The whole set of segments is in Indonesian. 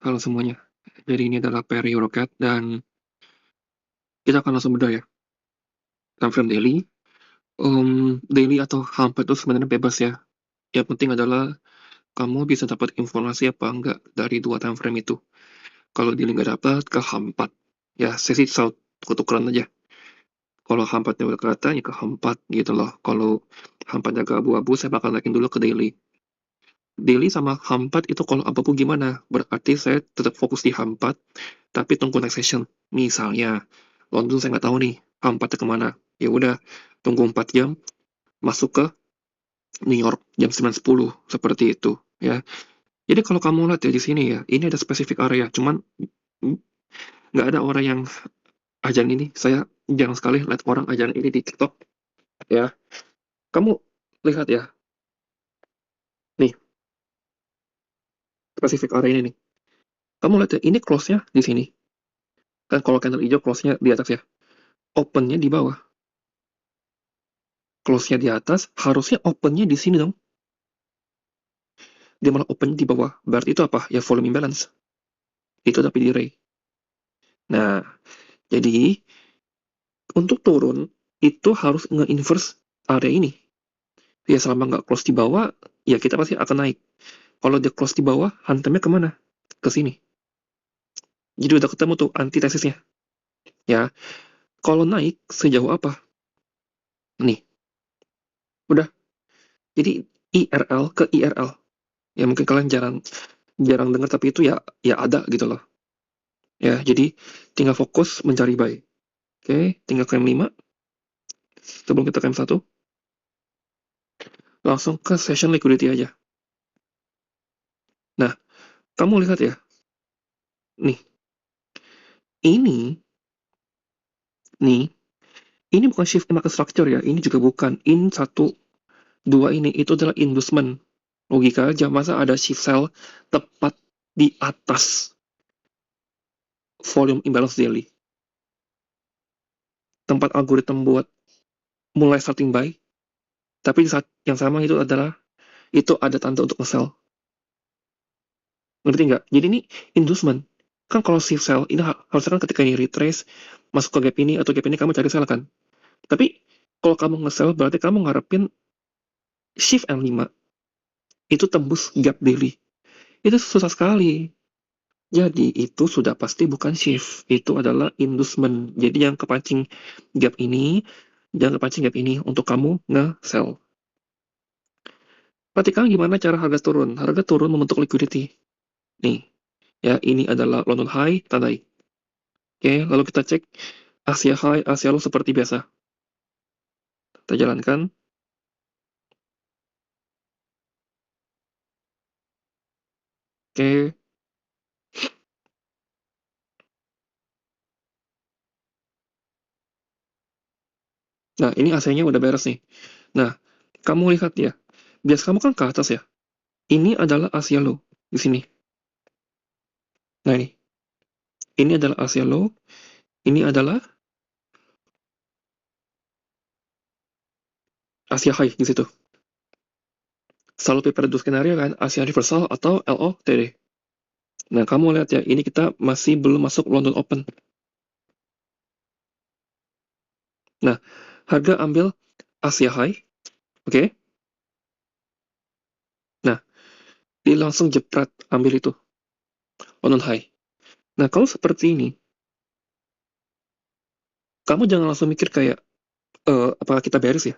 Halo semuanya. Jadi ini adalah Perry Rocket dan kita akan langsung bedah ya. Time frame daily. Daily atau hampa itu sebenarnya bebas ya. Yang penting adalah kamu bisa dapat informasi apa enggak dari dua time frame itu. Kalau daily nggak dapat, ke hampat. Ya, saya sih selalu tukeran aja. Kalau hampatnya udah kelihatan, ya ke hampat gitu loh. Kalau hampatnya agak abu-abu, saya bakal naikin dulu ke daily. Daily sama hampat itu kalau abu-abu gimana? Berarti saya tetap fokus di hampat, tapi tunggu next session. Misalnya, London saya nggak tahu nih, hampatnya kemana. Ya udah, tunggu 4 jam, masuk ke New York jam 9.10, seperti itu. Ya, jadi kalau kamu lihat ya di sini ya, ini ada spesifik area, cuman mm, nggak ada orang yang ajan ini. Saya jarang sekali lihat orang ajan ini di TikTok. Ya, kamu lihat ya, nih, spesifik area ini nih. Kamu lihat ya, ini close-nya di sini. Kan kalau candle hijau close-nya di atas ya. Open-nya di bawah. Close-nya di atas, harusnya open-nya di sini dong. Dia malah open di bawah. Berarti itu apa? Ya volume imbalance. Itu tapi di ray. Nah, jadi untuk turun itu harus nge-inverse area ini. Ya selama nggak close di bawah, ya kita pasti akan naik. Kalau dia close di bawah, hantamnya kemana? Ke sini. Jadi udah ketemu tuh antitesisnya. Ya, kalau naik sejauh apa? Nih, udah. Jadi IRL ke IRL. Ya mungkin kalian jarang jarang dengar tapi itu ya ya ada gitu loh. Ya, jadi tinggal fokus mencari buy. Oke, tinggal klaim 5 sebelum kita klaim 1. Langsung ke session liquidity aja. Nah, kamu lihat ya, nih, ini, nih, ini bukan shift in market structure ya, ini juga bukan. In satu, dua ini, itu adalah inducement. Logika aja, masa ada shift sell tepat di atas volume imbalance daily. Tempat algoritma buat mulai starting buy, tapi di saat yang sama itu adalah, itu ada tanda untuk nge-sell. Ngerti nggak? Jadi ini inducement. Kan kalau shift sell, ini harusnya kan ketika ini retrace, masuk ke gap ini, atau gap ini kamu cari sell kan? Tapi kalau kamu nge-sell berarti kamu ngarepin shift M5 itu tembus gap daily. Itu susah sekali. Jadi itu sudah pasti bukan shift. Itu adalah inducement. Jadi yang kepancing gap ini, jangan kepancing gap ini untuk kamu nge-sell. Perhatikan gimana cara harga turun. Harga turun membentuk liquidity. Nih, ya ini adalah London High, tandai. Oke, lalu kita cek Asia High, Asia Low seperti biasa. Kita jalankan. Oke, nah ini AC-nya udah beres nih. Nah, kamu lihat ya, bias kamu kan ke atas ya. Ini adalah Asia Low di sini. Nah ini adalah Asia Low, ini adalah Asia High di situ. Selalu paper dua skenario kan, Asia Reversal atau LOTD. Nah, kamu lihat ya, ini kita masih belum masuk London Open. Nah, harga ambil Asia High, oke? Nah, dia langsung jepret ambil itu, London High. Nah, kalau seperti ini, kamu jangan langsung mikir kayak, apakah kita beres ya?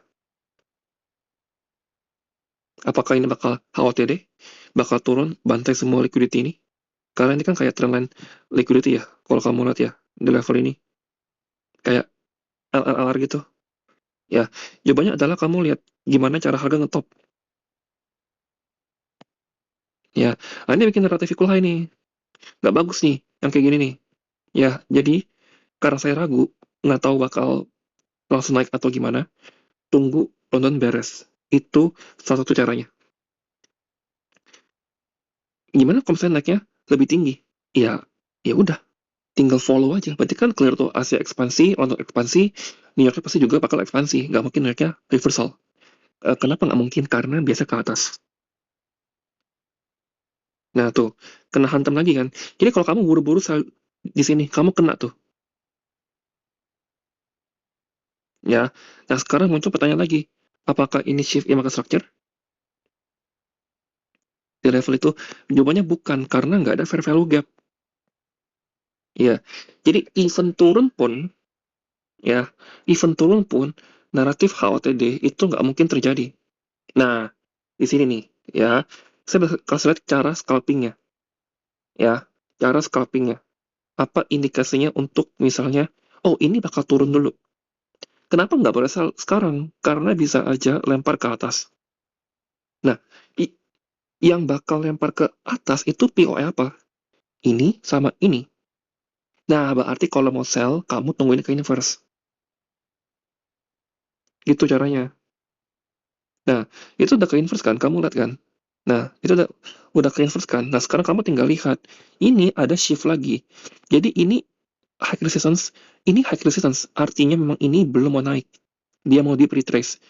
Apakah ini bakal HOTD? Bakal turun, bantai semua liquidity ini? Karena ini kan kayak trendline liquidity ya, kalau kamu lihat ya, di level ini. Kayak LLR gitu. Ya, jawabannya adalah kamu lihat gimana cara harga ngetop. Ya, nah ini bikin relatif equal high nih. Nggak bagus nih, yang kayak gini nih. Ya, jadi karena saya ragu, nggak tahu bakal langsung naik atau gimana, tunggu London beres. Itu salah satu caranya. Gimana kalau misalnya naiknya lebih tinggi? Ya, ya udah, tinggal follow aja. Berarti kan clear tuh Asia ekspansi, London ekspansi, New York pasti juga bakal ekspansi. Nggak mungkin naiknya reversal. Kenapa nggak mungkin? Karena biasa ke atas. Nah tuh, kena hantam lagi kan. Jadi kalau kamu buru-buru di sini, kamu kena tuh, ya. Nah, sekarang muncul pertanyaan lagi, apakah ini shift in market structure di level itu? Jawabannya bukan, karena nggak ada fair value gap. Ya, jadi ya, event turun pun, naratif HOTD itu nggak mungkin terjadi. Nah, di sini nih, ya, saya kasih lihat cara scalpingnya, ya, cara scalpingnya. Apa indikasinya untuk misalnya, oh ini bakal turun dulu. Kenapa nggak boleh sell sekarang? Karena bisa aja lempar ke atas. Nah, yang bakal lempar ke atas itu POE apa? Ini sama ini. Nah, berarti kalau mau sell, kamu tungguin ke inverse. Gitu caranya. Nah, itu udah ke inverse kan? Kamu lihat kan? Nah, itu udah ke inverse kan? Nah, sekarang kamu tinggal lihat. Ini ada shift lagi. Jadi ini high resistance. Ini high resistance. Artinya memang ini belum mau naik. Dia mau deep retrace.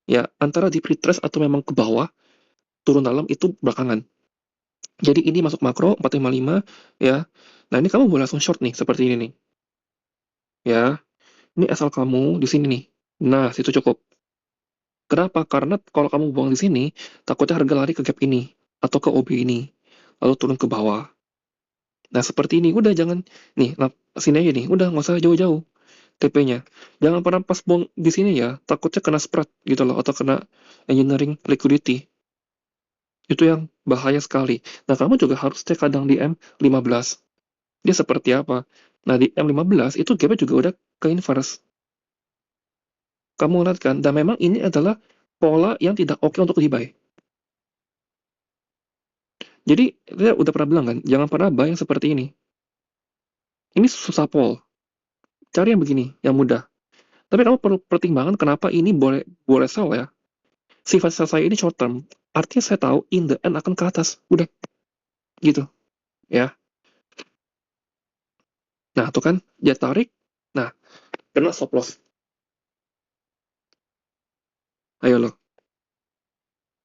Ya, antara deep retrace atau memang ke bawah, turun dalam itu belakangan. Jadi ini masuk makro 455 ya. Nah, ini kamu boleh langsung short nih seperti ini nih. Ya. Ini asal kamu di sini nih. Nah, situ cukup. Kenapa? Karena kalau kamu buang di sini, takutnya harga lari ke gap ini atau ke OB ini, lalu turun ke bawah. Nah, seperti ini udah jangan nih, sini aja nih. Udah nggak usah jauh-jauh TP-nya. Jangan pernah pas buang di sini ya, takutnya kena spread gitu loh atau kena engineering liquidity. Itu yang bahaya sekali. Nah, kamu juga harus cek kadang di M15. Dia seperti apa? Nah, di M15 itu gapnya juga udah ke inverse. Kamu lihat kan? Dan memang ini adalah pola yang tidak oke untuk di-buy. Jadi, dia udah pernah bilang kan, jangan pernah buy yang seperti ini. Ini susah pol. Cari yang begini, yang mudah. Tapi kamu perlu pertimbangan kenapa ini boleh boleh sell ya. Sifat sell saya ini short term. Artinya saya tahu in the end akan ke atas. Udah, gitu. Ya. Nah, tuh kan, dia tarik. Nah, kena stop loss. Ayo loh.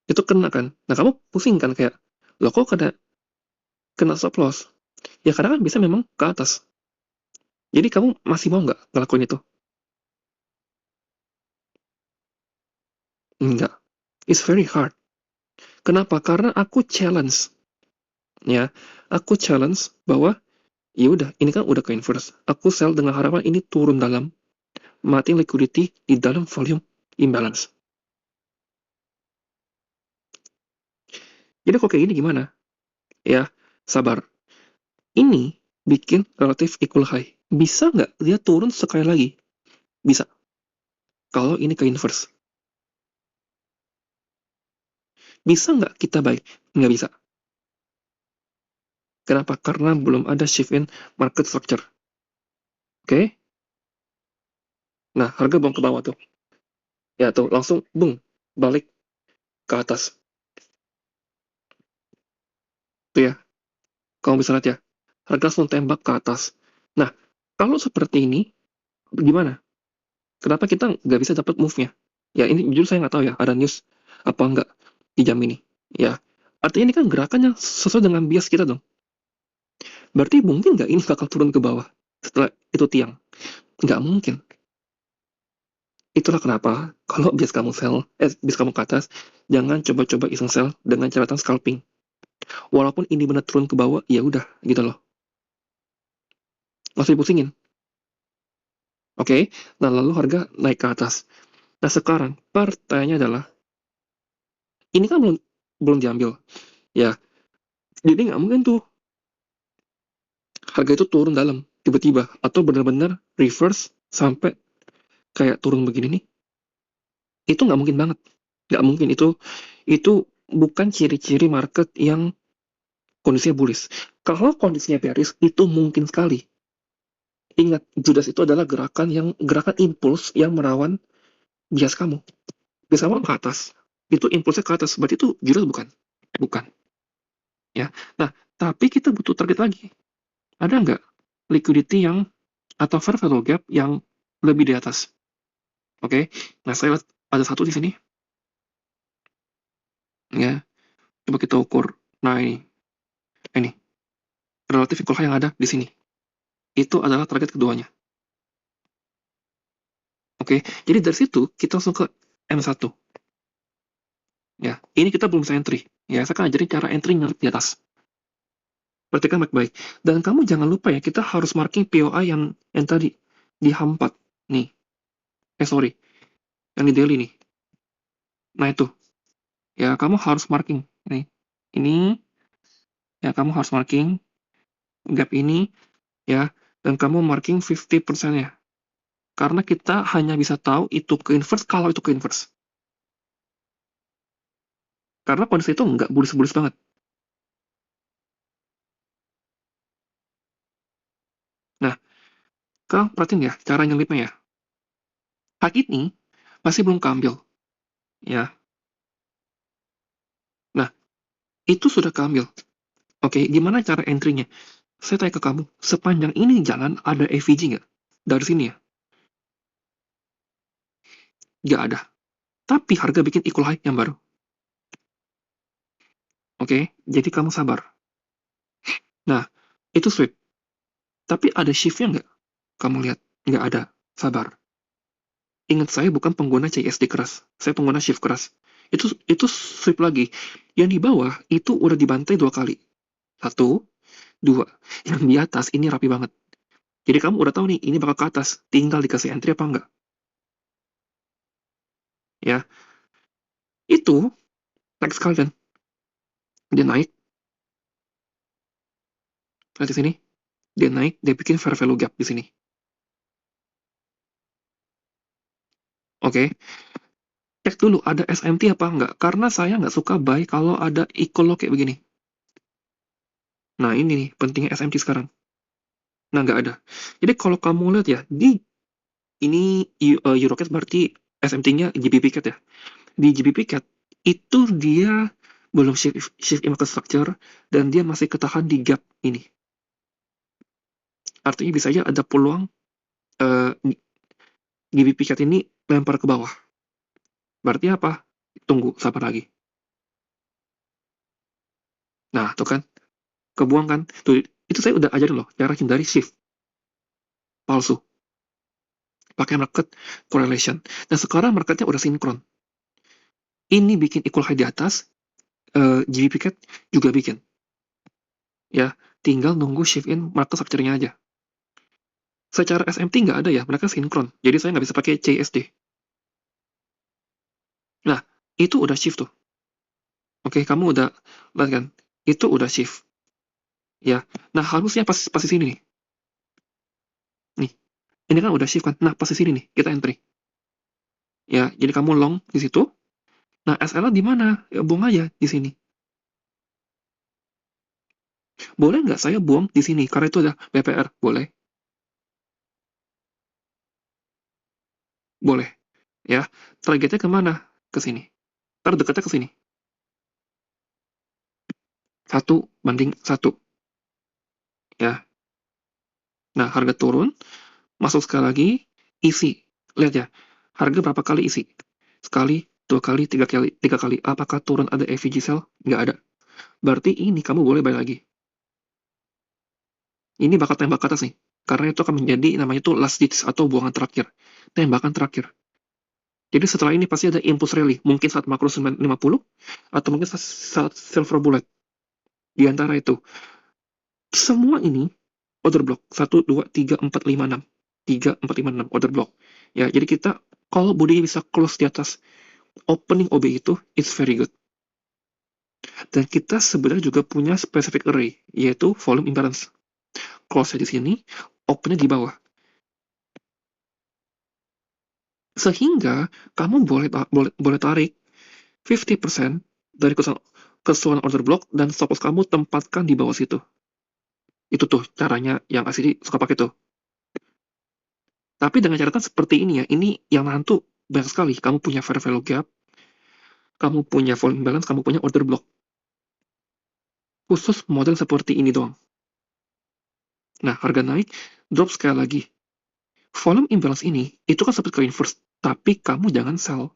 Itu kena kan. Nah, kamu pusing kan kayak, loh kok kena stop loss? Ya karena kan bisa memang ke atas. Jadi kamu masih mau nggak ngelakuin itu? Enggak. It's very hard. Kenapa? Karena aku challenge. Ya, aku challenge bahwa ya udah, ini kan udah ke inverse. Aku sell dengan harapan ini turun dalam, mati liquidity di dalam volume imbalance. Jadi kok kayak gini gimana? Ya, sabar. Ini bikin relatif equal high. Bisa nggak dia turun sekali lagi? Bisa. Kalau ini ke inverse. Bisa nggak kita buy? Nggak bisa. Kenapa? Karena belum ada shift in market structure. Oke? Nah, harga buang ke bawah tuh. Ya tuh, langsung bung, balik ke atas. Tuh ya, kamu bisa lihat ya. Harga langsung tembak ke atas. Nah, kalau seperti ini, gimana? Kenapa kita nggak bisa dapat move-nya? Ya, ini jujur saya nggak tahu ya, ada news apa nggak di jam ini. Ya, artinya ini kan gerakannya sesuai dengan bias kita dong. Berarti mungkin nggak ini bakal turun ke bawah setelah itu tiang? Nggak mungkin. Itulah kenapa kalau bias kamu ke atas, jangan coba-coba iseng sell dengan catatan scalping. Walaupun ini benar turun ke bawah, ya udah gitu loh. Masih pusingin. Oke, nah lalu harga naik ke atas. Nah sekarang pertanyaannya adalah, ini kan belum belum diambil, ya. Jadi nggak mungkin tuh harga itu turun dalam tiba-tiba atau benar-benar reverse sampai kayak turun begini nih. Itu nggak mungkin banget. Nggak mungkin itu bukan ciri-ciri market yang kondisinya bullish. Kalau kondisinya bearish itu mungkin sekali. Ingat, Judas itu adalah gerakan impuls yang merawan bias kamu. Bias kamu ke atas. Itu impulsnya ke atas. Berarti itu Judas bukan? Bukan. Ya. Nah, tapi kita butuh target lagi. Ada nggak liquidity yang atau fair value gap yang lebih di atas? Oke. Nah, saya lihat ada satu di sini. Ya. Coba kita ukur. Nah, ini. Ini. relatif equal high yang ada di sini. Itu adalah target keduanya. Oke, jadi dari situ kita langsung ke M1. Ya, ini kita belum bisa entry. Ya, saya akan ajarin cara entry di atas. Perhatikan baik-baik. Dan kamu jangan lupa ya, kita harus marking POI yang tadi di H4. Nih, sorry, yang di daily nih. Nah itu, ya kamu harus marking. Nih, ini ya kamu harus marking gap ini ya, dan kamu marking 50% ya. Karena kita hanya bisa tahu itu ke inverse kalau itu ke inverse. Karena kondisi itu nggak bullish-bullish banget. Nah, sekarang perhatiin ya, cara nyelipnya ya. Hak ini masih belum keambil, ya. Nah, itu sudah keambil. Oke, gimana cara entry-nya? Saya tanya ke kamu, sepanjang ini jalan ada EVG nggak? Dari sini ya? Nggak ada. Tapi harga bikin equal high yang baru. Oke, jadi kamu sabar. Nah, itu sweep. Tapi ada shift-nya nggak? Kamu lihat, nggak ada. Sabar. Ingat saya bukan pengguna CSD keras. Saya pengguna shift keras. Itu sweep lagi. Yang di bawah itu udah dibantai 2 kali. Satu, dua. Yang di atas ini rapi banget. Jadi kamu udah tahu nih, ini bakal ke atas. Tinggal dikasih entry apa enggak. Ya, itu next kali kan. Dia naik, lihat di sini. Dia naik, dia bikin fair value gap di sini. Oke, cek dulu ada SMT apa enggak. Karena saya nggak suka buy kalau ada equal low kayak begini. Nah ini nih, pentingnya SMT sekarang. Nah nggak ada. Jadi kalau kamu lihat ya, ini Eurocat berarti SMT-nya GBP Cat ya. Di GBP Cat, itu dia belum shift in market structure, dan dia masih ketahan di gap ini. Artinya bisa aja ada peluang uh, GBP Cat ini lempar ke bawah. Berarti apa? Tunggu, sabar lagi. Nah, tuh kan, kebuang kan. Tuh, itu saya udah ajarin loh, cara hindari shift palsu. Pakai market correlation. Dan sekarang marketnya udah sinkron. Ini bikin equal high di atas, GBP Cat juga bikin. Ya, tinggal nunggu shift in market structure-nya aja. Secara SMT nggak ada ya, mereka sinkron. Jadi saya nggak bisa pakai CSD. Nah, itu udah shift tuh. Oke, kamu udah lihat kan? Itu udah shift. Ya, nah harusnya pas di sini nih. Nih, ini kan udah shift kan? Nah, pas di sini nih, kita entry. Ya, jadi kamu long di situ. Nah, SL di mana? Ya, buang aja di sini. Boleh nggak saya buang di sini? Karena itu ada BPR. Boleh? Boleh. Ya, targetnya kemana? Ke sini. Terdekatnya ke sini. 1 banding 1. Ya, nah harga turun. Masuk sekali lagi, isi. Lihat ya, harga berapa kali isi? Sekali, 2 kali, 3 kali. 3 kali. Apakah turun ada FVG sell? Nggak ada. Berarti ini kamu boleh balik lagi. Ini bakal tembak ke atas nih. Karena itu akan menjadi namanya tuh last ditch atau buangan terakhir. Tembakan terakhir. Jadi setelah ini pasti ada impulse rally. Mungkin saat makro 950 atau mungkin saat silver bullet. Di antara itu. Semua ini order block. 1, 2, 3, 4, 5, 6. 3, 4, 5, 6 order block. Ya, jadi kita kalau bodinya bisa close di atas opening OB itu, it's very good. Dan kita sebenarnya juga punya specific array, yaitu volume imbalance. Close di sini, opennya di bawah. Sehingga kamu boleh tarik 50% dari keseluruhan order block dan stop loss kamu tempatkan di bawah situ. Itu tuh caranya yang asli suka pakai tuh. Tapi dengan catatan seperti ini ya, ini yang nanti banyak sekali. Kamu punya fair value gap, kamu punya volume imbalance, kamu punya order block. Khusus model seperti ini doang. Nah, harga naik, drop sekali lagi. Volume imbalance ini, itu kan seperti ke inverse, tapi kamu jangan sell.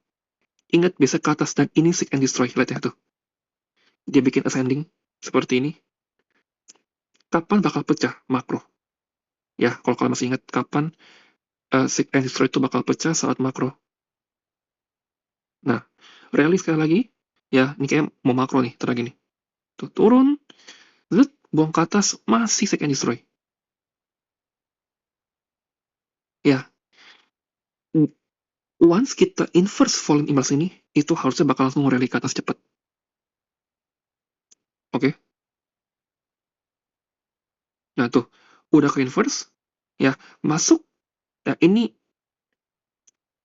Ingat, bisa ke atas dan ini seek and destroy. Lihat ya tuh. Dia bikin ascending seperti ini. kapan bakal pecah makro. Ya, kalau kalian masih ingat kapan seek and destroy itu bakal pecah saat makro. Nah, rally sekali lagi, ya ini kayak mau makro nih, terakhir nih. Tuh, turun, zut, buang ke atas, masih seek and destroy. Ya, once kita inverse volume imbalance ini, itu harusnya bakal langsung rally ke atas cepat. Oke? Nah tuh, udah ke inverse, ya, masuk. Ya, ini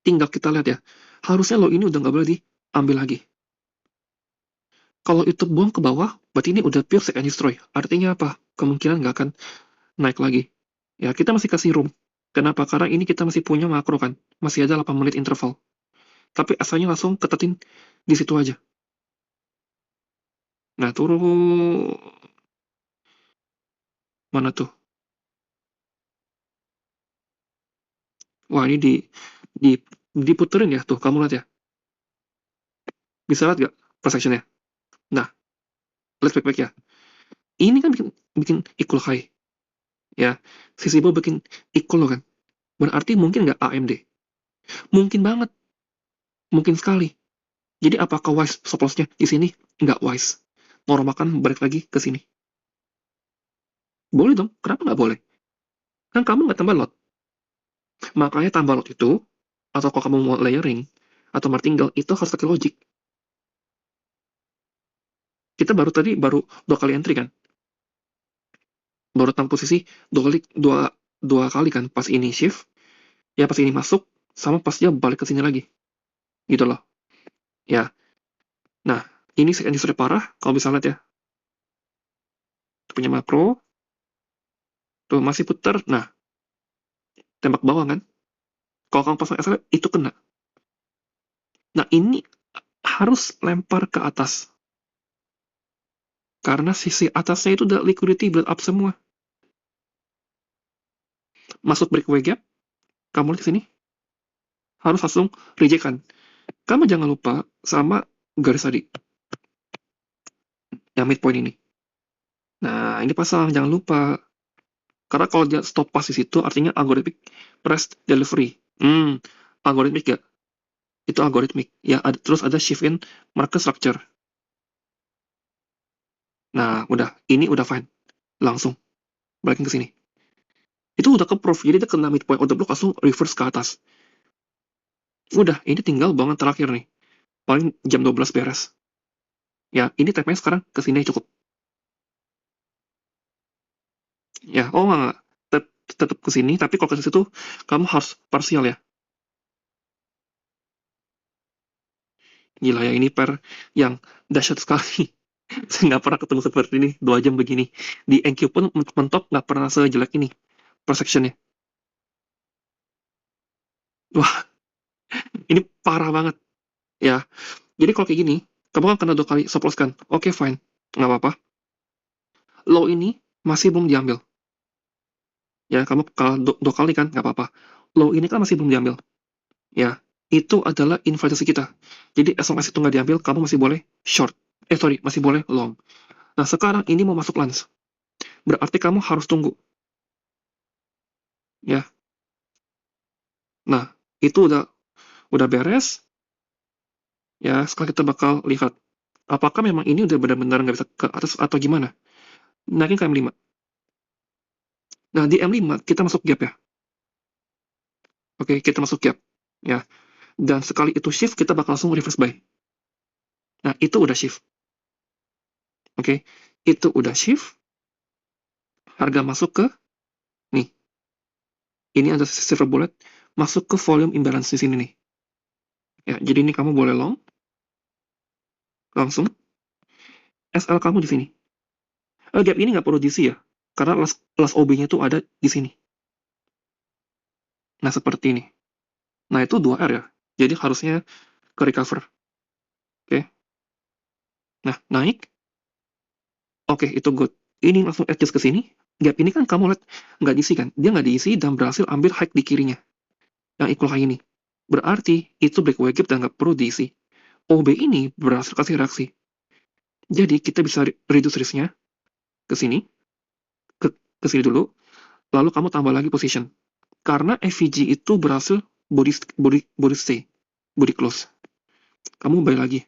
tinggal kita lihat ya. Harusnya lo ini udah nggak boleh diambil lagi. Kalau itu buang ke bawah, berarti ini udah pure seek and destroy. Artinya apa? Kemungkinan nggak akan naik lagi. Ya, kita masih kasih room. Kenapa? Karena ini kita masih punya makro kan. Masih ada 8 menit interval. Tapi asalnya langsung ketetin di situ aja. Nah, turun mana tuh? Wah, ini di diputerin ya tuh, kamu lihat ya. Bisa lihat gak perceptionnya? Nah, let's back ya. Ini kan bikin bikin equal high. Ya, sisi bawah bikin equal low kan. Berarti mungkin nggak AMD? Mungkin banget, mungkin sekali. Jadi apakah wise stop loss-nya di sini? Nggak wise. Normal kan balik lagi ke sini. Boleh dong, kenapa nggak boleh? Kan kamu nggak tambah lot. Makanya tambah lot itu, atau kalau kamu mau layering, atau martingale, itu harus pakai logic. Kita baru dua kali entry kan? Baru tahu posisi dua kali kan? Pas ini shift, ya pas ini masuk, sama pas dia balik ke sini lagi. Gitu loh. Ya, nah, ini second sudah parah, kalau bisa lihat ya. Punya makro, tuh masih putar, nah, tembak bawah kan? Kalau kamu pasang SL, itu kena. Nah, ini harus lempar ke atas. Karena sisi atasnya itu udah liquidity build up semua. Masuk breakaway gap, kamu lihat di sini, harus langsung reject kan. Kamu jangan lupa sama garis tadi, yang midpoint ini. Nah, ini pasang, jangan lupa. Karena kalau dia stop pas di situ, artinya algoritmic press delivery. Algoritmic ya? Itu algoritmic. Ya, terus ada shift in market structure. Nah, udah. Ini udah fine. Langsung. Balikin ke sini. Itu udah ke proof. Jadi dia kena midpoint order block langsung reverse ke atas. Udah, ini tinggal banget terakhir nih. Paling jam 12 beres. Ya, ini tap-nya sekarang ke sini cukup. Ya, oh enggak. Tetap ke sini, tapi kalau ke situ kamu harus parsial ya. Gila ya, ini yang dahsyat sekali. Saya nggak pernah ketemu seperti ini, 2 jam begini. Di NQ pun mentok nggak pernah sejelek ini, per sectionnya. Wah, ini parah banget. Ya, jadi kalau kayak gini, kamu kan kena 2 kali stop loss kan? Oke, fine. Nggak apa-apa. Low ini masih belum diambil. Ya, kamu kalah 2 kali kan? Nggak apa-apa. Low ini kan masih belum diambil. Ya, itu adalah investasi kita. Jadi, as long as itu nggak diambil, kamu masih boleh short. Sorry, masih boleh long. Nah, sekarang ini mau masuk lance. Berarti kamu harus tunggu. Ya, nah, itu udah beres. Ya, sekarang kita bakal lihat apakah memang ini udah benar-benar nggak bisa ke atas atau gimana. Naikin ke M5. Nah, di M5 kita masuk gap ya. Oke, kita masuk gap. Ya, dan sekali itu shift, kita bakal langsung reverse buy. Nah, itu udah shift. Oke, itu udah shift. Harga masuk ke, nih, ini ada silver bullet, masuk ke volume imbalance di sini nih. Ya, jadi ini kamu boleh long, langsung. SL kamu di sini. Gap ini nggak perlu DC ya, karena last OB-nya tuh ada di sini. Nah, seperti ini. Nah, itu 2R ya. Jadi harusnya ke recover. Oke. Nah, naik. Oke, itu good. Ini langsung adjust ke sini. Gap ini kan kamu lihat nggak diisi kan? Dia nggak diisi dan berhasil ambil high di kirinya. Yang equal high ini. Berarti itu breakaway gap dan nggak perlu diisi. OB ini berhasil kasih reaksi. Jadi kita bisa reduce risk-nya ke sini. ke sini dulu, lalu kamu tambah lagi position. Karena FVG itu berhasil body stay, body close. Kamu balik lagi.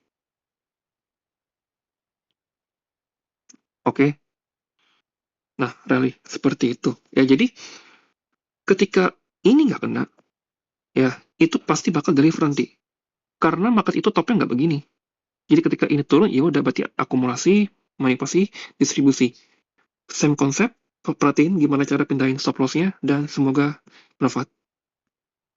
Oke. Nah, rally seperti itu. Ya, jadi ketika ini nggak kena, ya itu pasti bakal deliver nanti. Karena market itu topnya nggak begini. Jadi ketika ini turun, ya udah berarti akumulasi, manipulasi, distribusi. Same konsep, perhatiin gimana cara pindahin stop loss-nya, dan semoga bermanfaat.